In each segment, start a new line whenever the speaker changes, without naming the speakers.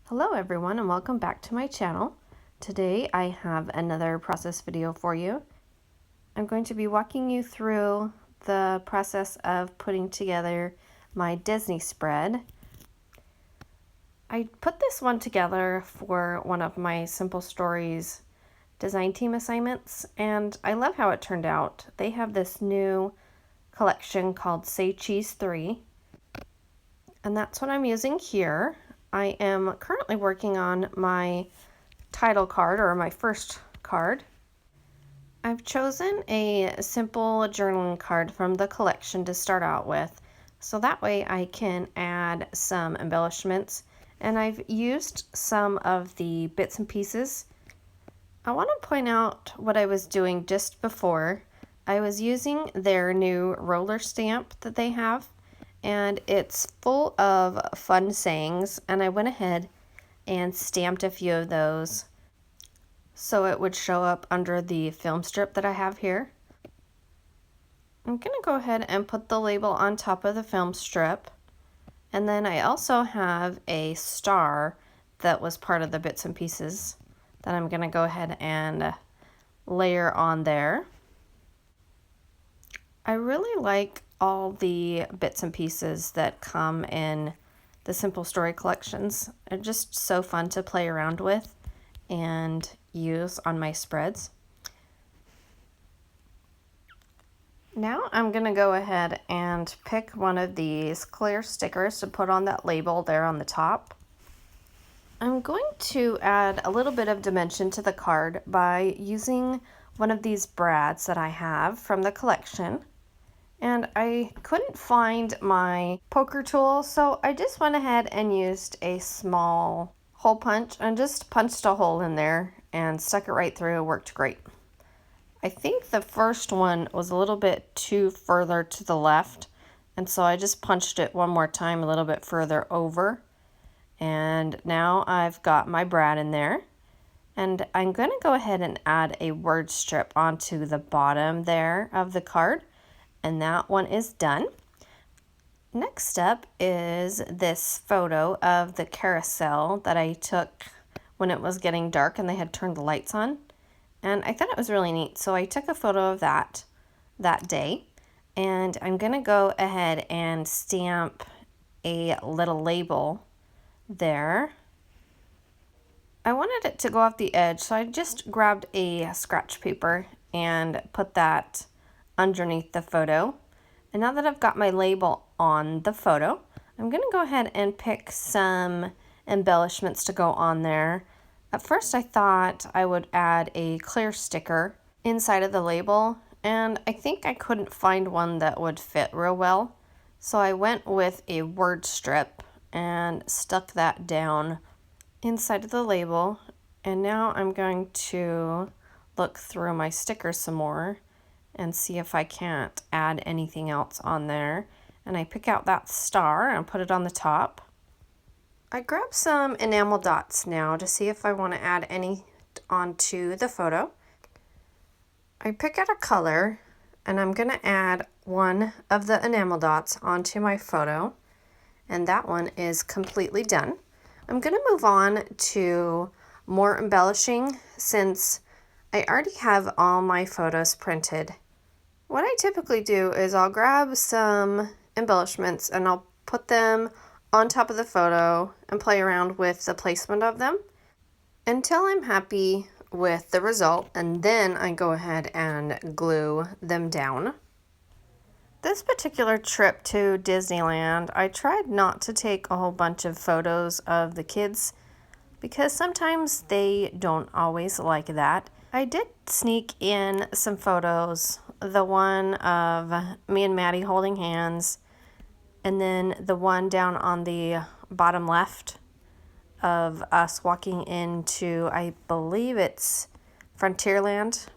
Hello everyone and welcome back to my channel. Today I have another process video for you. I'm going to be walking you through the process of putting together my Disney spread. I put this one together for one of my Simple Stories design team assignments and I love how it turned out. They have this new collection called Say Cheese 3 and that's what I'm using here. I am currently working on my title card, or my first card. I've chosen a simple journaling card from the collection to start out with, so that way I can add some embellishments, and I've used some of the bits and pieces. I want to point out what I was doing just before. I was using their new roller stamp that they have, and it's full of fun sayings, and I went ahead and stamped a few of those so it would show up under the film strip that I have here. I'm going to go ahead and put the label on top of the film strip, and then I also have a star that was part of the bits and pieces that I'm going to go ahead and layer on there. I really like all the bits and pieces that come in the Simple Story collections. They're just so fun to play around with and use on my spreads. Now I'm going to go ahead and pick one of these clear stickers to put on that label there on the top. I'm going to add a little bit of dimension to the card by using one of these brads that I have from the collection. And I couldn't find my poker tool, so I just went ahead and used a small hole punch and just punched a hole in there and stuck it right through. It worked great. I think the first one was a little bit too further to the left, and so I just punched it one more time a little bit further over. And now I've got my brad in there. And I'm going to go ahead and add a word strip onto the bottom there of the card. And that one is done. Next up is this photo of the carousel that I took when it was getting dark and they had turned the lights on. And I thought it was really neat, so I took a photo of that day. And I'm going to go ahead and stamp a little label there. I wanted it to go off the edge, so I just grabbed a scratch paper and put that underneath the photo. And now that I've got my label on the photo, I'm going to go ahead and pick some embellishments to go on there. At first I thought I would add a clear sticker inside of the label, and I think I couldn't find one that would fit real well. So I went with a word strip and stuck that down inside of the label. And now I'm going to look through my stickers some more and see if I can't add anything else on there. And I pick out that star and put it on the top. I grab some enamel dots now to see if I want to add any onto the photo. I pick out a color and I'm going to add one of the enamel dots onto my photo, and that one is completely done. I'm going to move on to more embellishing since I already have all my photos printed. What I typically do is I'll grab some embellishments and I'll put them on top of the photo and play around with the placement of them until I'm happy with the result, and then I go ahead and glue them down. This particular trip to Disneyland, I tried not to take a whole bunch of photos of the kids because sometimes they don't always like that. I did sneak in some photos, the one of me and Maddie holding hands, and then the one down on the bottom left of us walking into, I believe it's Frontierland.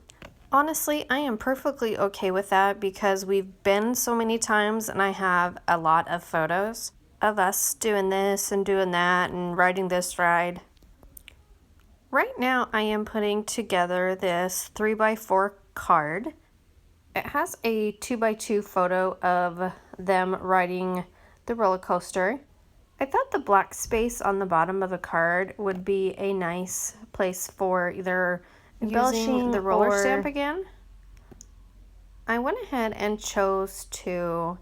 Honestly, I am perfectly okay with that because we've been so many times and I have a lot of photos of us doing this and doing that and riding this ride. Right now I am putting together this 3x4 card. It has a 2x2 photo of them riding the roller coaster, I thought the black space on the bottom of the card would be a nice place for either embellishing the roller stamp again. I went ahead and chose to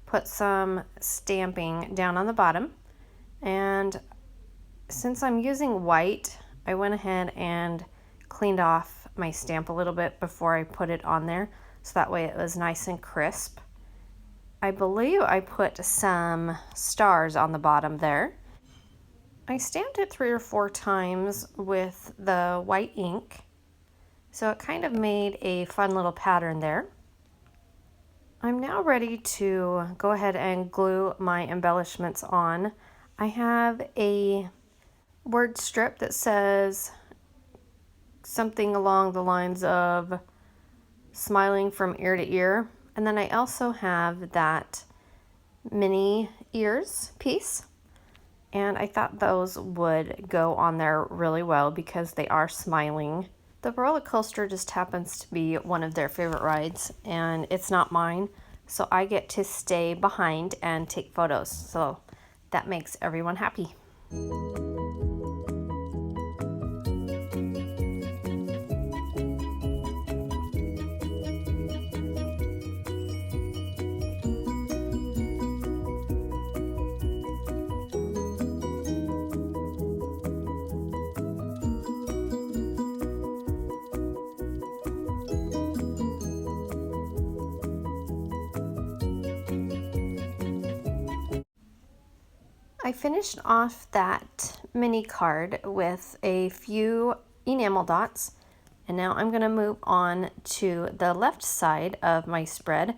put some stamping down on the bottom, and since I'm using white, I went ahead and cleaned off my stamp a little bit before I put it on there, so that way it was nice and crisp. I believe I put some stars on the bottom there. I stamped it 3 or 4 times with the white ink, so it kind of made a fun little pattern there. I'm now ready to go ahead and glue my embellishments on. I have a word strip that says something along the lines of smiling from ear to ear. And then I also have that mini ears piece. And I thought those would go on there really well because they are smiling. The roller coaster just happens to be one of their favorite rides, and it's not mine. So I get to stay behind and take photos. So that makes everyone happy. I finished off that mini card with a few enamel dots, and now I'm going to move on to the left side of my spread.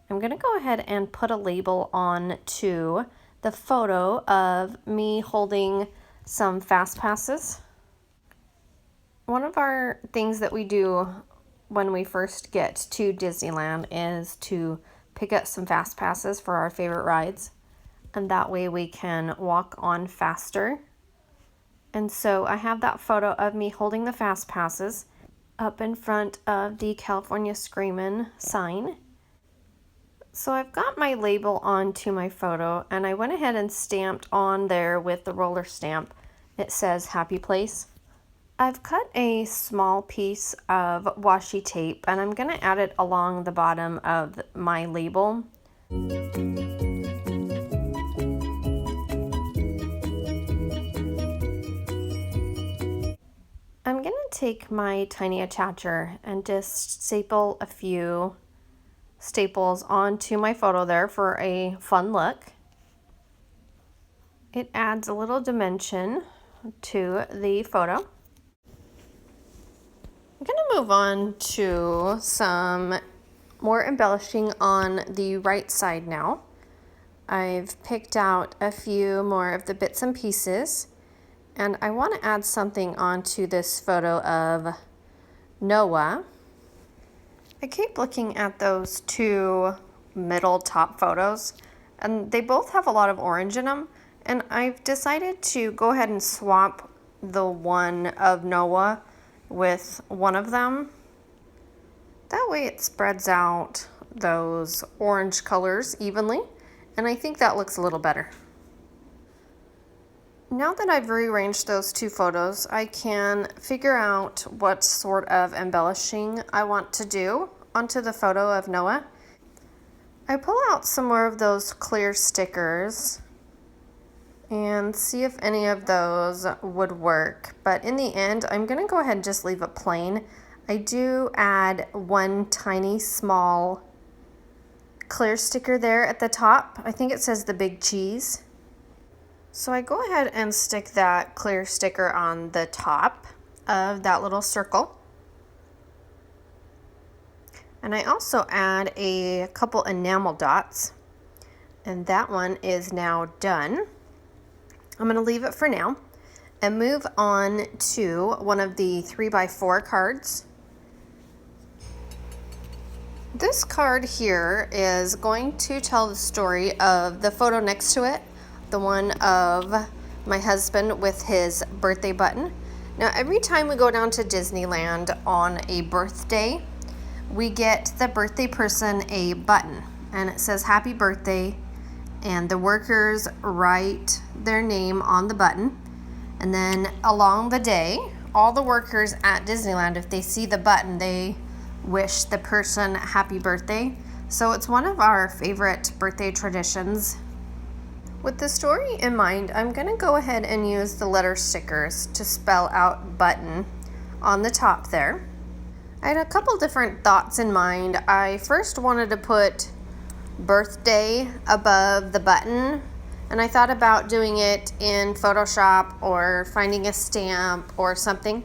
I'm going to go ahead and put a label on to the photo of me holding some fast passes. One of our things that we do when we first get to Disneyland is to pick up some fast passes for our favorite rides. And that way we can walk on faster. And so I have that photo of me holding the fast passes up in front of the California Screamin' sign. So I've got my label onto my photo, and I went ahead and stamped on there with the roller stamp. It says Happy Place. I've cut a small piece of washi tape, and I'm gonna add it along the bottom of my label. I'm going to take my tiny attacher and just staple a few staples onto my photo there for a fun look. It adds a little dimension to the photo. I'm going to move on to some more embellishing on the right side now. I've picked out a few more of the bits and pieces. And I want to add something onto this photo of Noah. I keep looking at those 2 middle top photos, and they both have a lot of orange in them. And I've decided to go ahead and swap the one of Noah with one of them. That way it spreads out those orange colors evenly, and I think that looks a little better. Now that I've rearranged those 2 photos, I can figure out what sort of embellishing I want to do onto the photo of Noah. I pull out some more of those clear stickers and see if any of those would work. But in the end, I'm going to go ahead and just leave it plain. I do add one tiny small clear sticker there at the top. I think it says the big cheese. So I go ahead and stick that clear sticker on the top of that little circle. And I also add a couple enamel dots. And that one is now done. I'm going to leave it for now and move on to one of the 3x4 cards. This card here is going to tell the story of the photo next to it, the one of my husband with his birthday button. Now, every time we go down to Disneyland on a birthday, we get the birthday person a button, and it says happy birthday, and the workers write their name on the button. And then along the day, all the workers at Disneyland, if they see the button, they wish the person happy birthday. So it's one of our favorite birthday traditions. With the story in mind, I'm gonna go ahead and use the letter stickers to spell out button on the top there. I had a couple different thoughts in mind. I first wanted to put birthday above the button, and I thought about doing it in Photoshop or finding a stamp or something.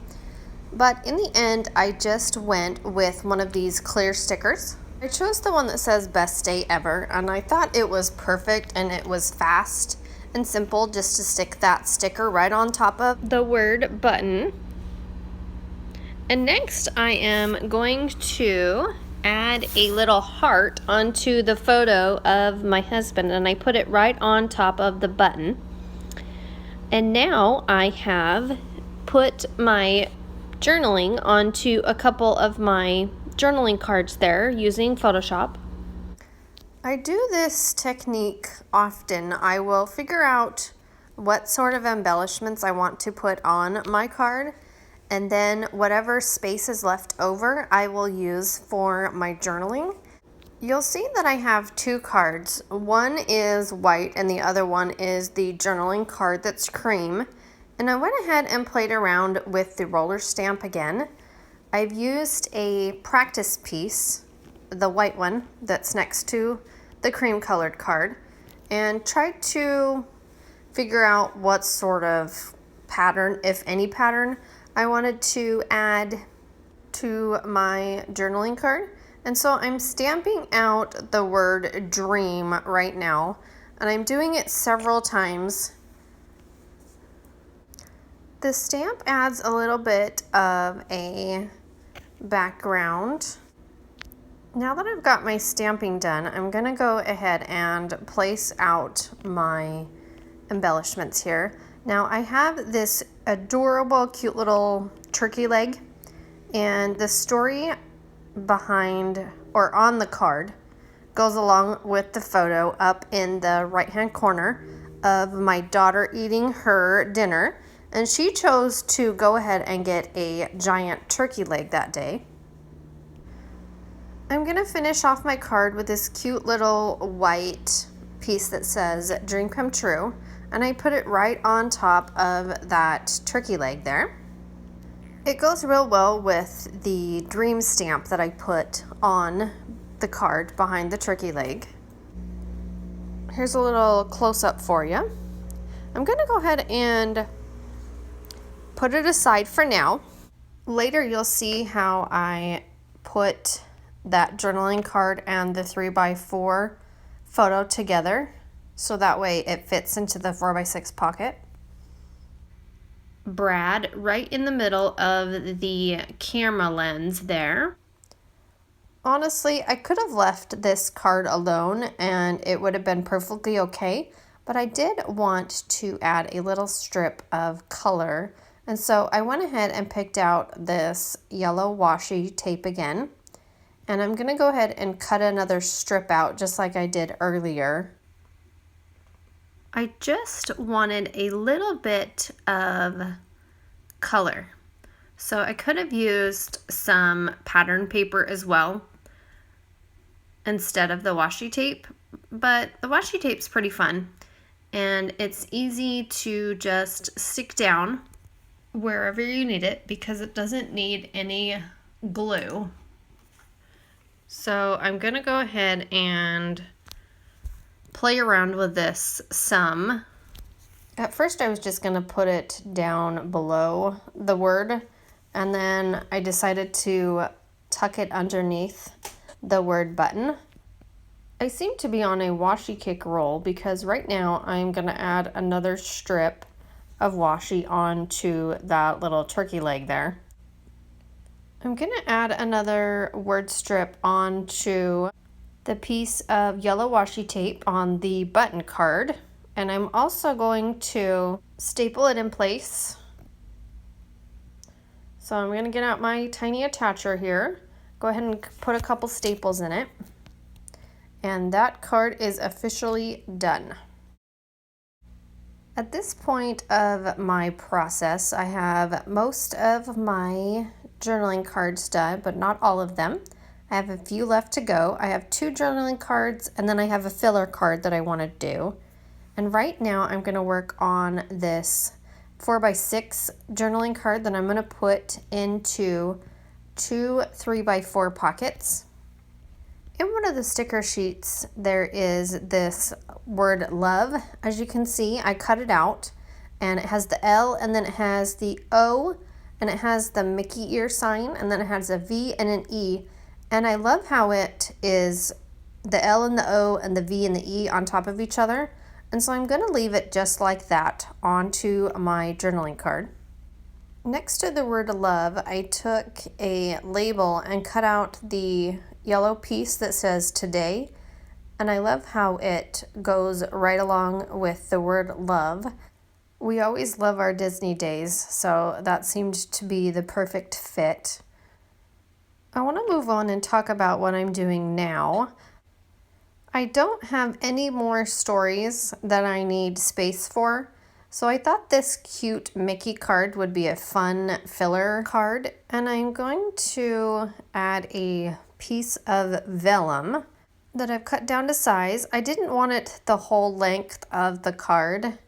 But in the end, I just went with one of these clear stickers. I chose the one that says best day ever, and I thought it was perfect and it was fast and simple just to stick that sticker right on top of the word button. And next I am going to add a little heart onto the photo of my husband, and I put it right on top of the button. And now I have put my journaling onto a couple of my journaling cards there using Photoshop. I do this technique often. I will figure out what sort of embellishments I want to put on my card, and then whatever space is left over, I will use for my journaling. You'll see that I have two cards. One is white and the other one is the journaling card that's cream. And I went ahead and played around with the roller stamp again. I've used a practice piece, the white one that's next to the cream colored card, and tried to figure out what sort of pattern, if any pattern, I wanted to add to my journaling card. And so I'm stamping out the word dream right now, and I'm doing it several times. The stamp adds a little bit of a background. Now that I've got my stamping done, I'm gonna go ahead and place out my embellishments here. Now I have this adorable, cute little turkey leg, and the story behind or on the card goes along with the photo up in the right-hand corner of my daughter eating her dinner, and she chose to go ahead and get a giant turkey leg that day. I'm gonna finish off my card with this cute little white piece that says dream come true, and I put it right on top of that turkey leg there. It goes real well with the dream stamp that I put on the card behind the turkey leg. Here's a little close-up for you. I'm gonna go ahead and put it aside for now. Later you'll see how I put that journaling card and the 3x4 photo together, so that way it fits into the 4x6 pocket. Brad right in the middle of the camera lens there. Honestly, I could have left this card alone and it would have been perfectly okay, but I did want to add a little strip of color, and so I went ahead and picked out this yellow washi tape again, and I'm gonna go ahead and cut another strip out just like I did earlier. I just wanted a little bit of color. So I could have used some pattern paper as well instead of the washi tape, but the washi tape's pretty fun and it's easy to just stick down wherever you need it because it doesn't need any glue. So I'm gonna go ahead and play around with this some. At first I was just gonna put it down below the word, and then I decided to tuck it underneath the word button. I seem to be on a washi cake roll because right now I'm gonna add another strip of washi onto that little turkey leg there. I'm gonna add another word strip onto the piece of yellow washi tape on the button card, and I'm also going to staple it in place. So I'm going to get out my tiny attacher here, go ahead and put a couple staples in it, And that card is officially done. At this point of my process, I have most of my journaling cards done, but not all of them. I have a few left to go. I have 2 journaling cards, and then I have a filler card that I want to do. And right now I'm going to work on this 4x6 journaling card that I'm going to put into 2 3x4 pockets. In one of the sticker sheets, there is this word love. As you can see, I cut it out, and it has the L, and then it has the O, and it has the Mickey ear sign, and then it has a V and an E. And I love how it is the L and the O and the V and the E on top of each other. And so I'm going to leave it just like that onto my journaling card. Next to the word love, I took a label and cut out the yellow piece that says today. And I love how it goes right along with the word love. We always love our Disney days, so that seemed to be the perfect fit. I want to move on and talk about what I'm doing now. I don't have any more stories that I need space for, so I thought this cute Mickey card would be a fun filler card, and I'm going to add a piece of vellum that I've cut down to size. I didn't want it the whole length of the card,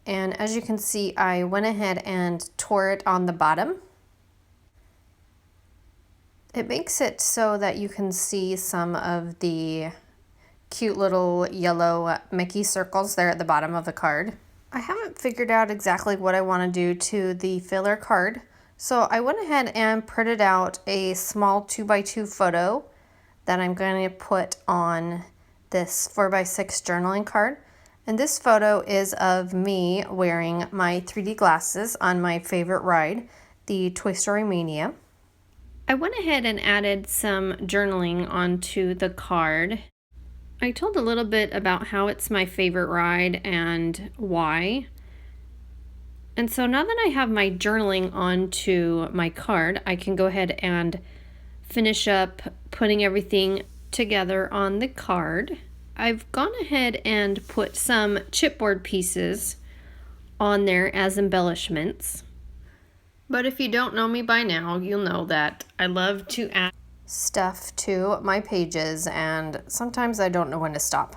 and as you can see, I went ahead and tore it on the bottom. It makes it so that you can see some of the cute little yellow Mickey circles there at the bottom of the card. I haven't figured out exactly what I want to do to the filler card, so I went ahead and printed out a small 2x2 photo that I'm going to put on this 4x6 journaling card. And this photo is of me wearing my 3D glasses on my favorite ride, the Toy Story Mania. I went ahead and added some journaling onto the card. I told a little bit about how it's my favorite ride and why. And so now that I have my journaling onto my card, I can go ahead and finish up putting everything together on the card. I've gone ahead and put some chipboard pieces on there as embellishments. But if you don't know me by now, you'll know that I love to add stuff to my pages, and sometimes I don't know when to stop.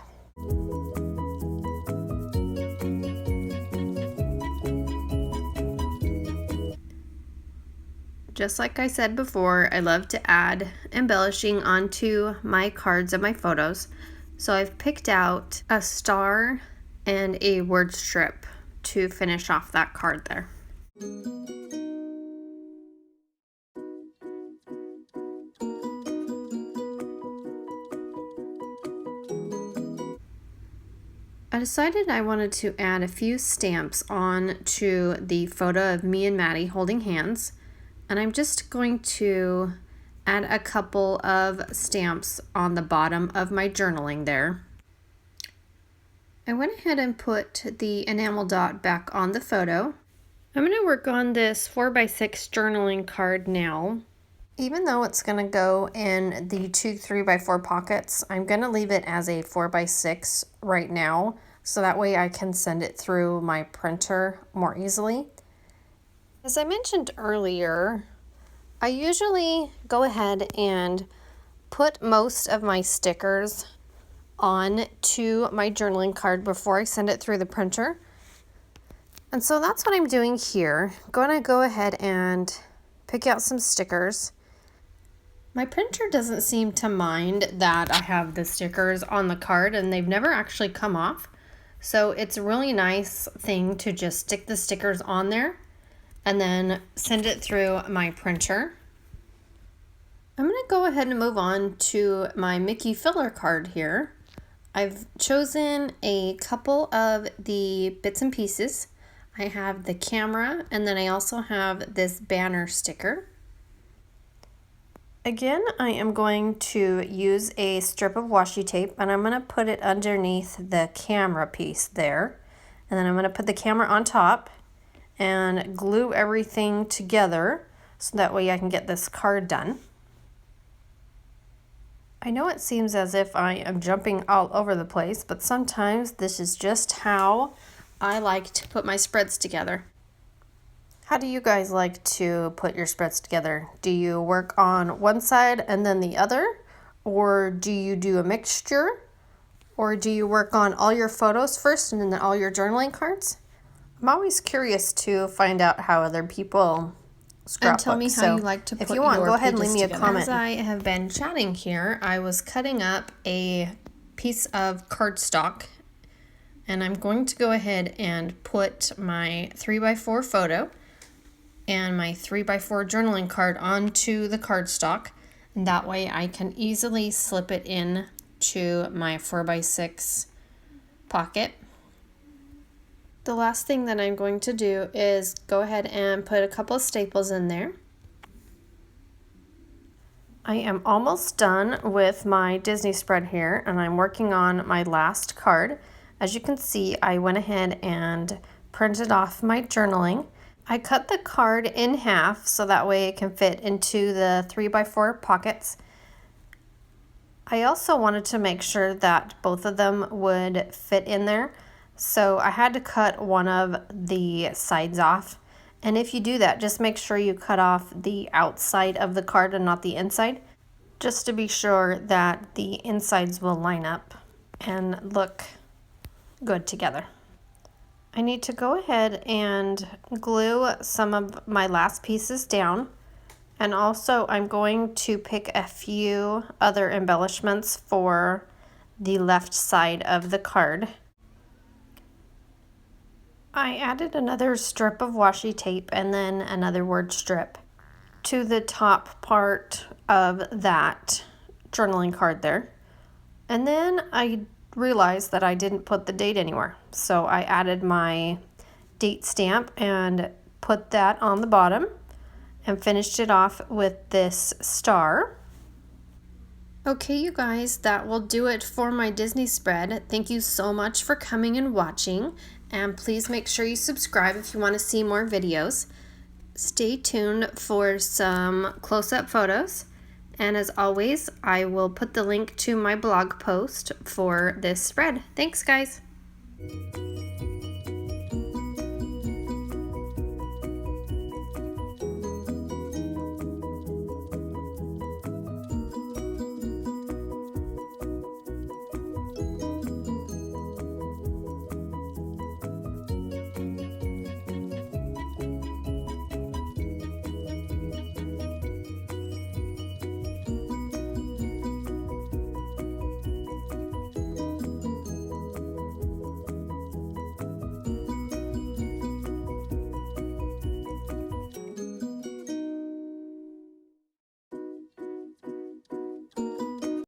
Just like I said before, I love to add embellishing onto my cards and my photos. So I've picked out a star and a word strip to finish off that card there. I decided I wanted to add a few stamps on to the photo of me and Maddie holding hands, and I'm just going to add a couple of stamps on the bottom of my journaling there. I went ahead and put the enamel dot back on the photo. I'm going to work on this 4x6 journaling card now. Even though it's going to go in the 2 3x4 pockets, I'm going to leave it as a 4x6 right now, so that way I can send it through my printer more easily. As I mentioned earlier, I usually go ahead and put most of my stickers on to my journaling card before I send it through the printer. And so that's what I'm doing here. I'm going to go ahead and pick out some stickers. My printer doesn't seem to mind that I have the stickers on the card, and they've never actually come off. So it's a really nice thing to just stick the stickers on there and then send it through my printer. I'm going to go ahead and move on to my Mickey filler card here. I've chosen a couple of the bits and pieces. I have the camera, and then I also have this banner sticker. Again, I am going to use a strip of washi tape, and I'm going to put it underneath the camera piece there. And then I'm going to put the camera on top and glue everything together. So that way I can get this card done. I know it seems as if I am jumping all over the place, but sometimes this is just how I like to put my spreads together. How do you guys like to put your spreads together? Do you work on one side and then the other? Or do you do a mixture? Or do you work on all your photos first and then all your journaling cards? I'm always curious to find out how other people scrapbook. And tell me how you like to put your pages together. If you want, go ahead and leave me a comment. As I have been chatting here, I was cutting up a piece of cardstock, and I'm going to go ahead and put my 3x4 photo and my 3x4 journaling card onto the cardstock. And that way I can easily slip it in to my 4x6 pocket. The last thing that I'm going to do is go ahead and put a couple of staples in there. I am almost done with my Disney spread here, and I'm working on my last card. As you can see, I went ahead and printed off my journaling. I cut the card in half so that way it can fit into the 3x4 pockets. I also wanted to make sure that both of them would fit in there. So I had to cut one of the sides off. And if you do that, just make sure you cut off the outside of the card and not the inside, just to be sure that the insides will line up and look good together. I need to go ahead and glue some of my last pieces down. And also I'm going to pick a few other embellishments for the left side of the card. I added another strip of washi tape and then another word strip to the top part of that journaling card there. And then I realized that I didn't put the date anywhere. So I added my date stamp and put that on the bottom and finished it off with this star. Okay, you guys, that will do it for my Disney spread. Thank you so much for coming and watching. And please make sure you subscribe if you want to see more videos. Stay tuned for some close-up photos. And as always, I will put the link to my blog post for this spread. Thanks, guys.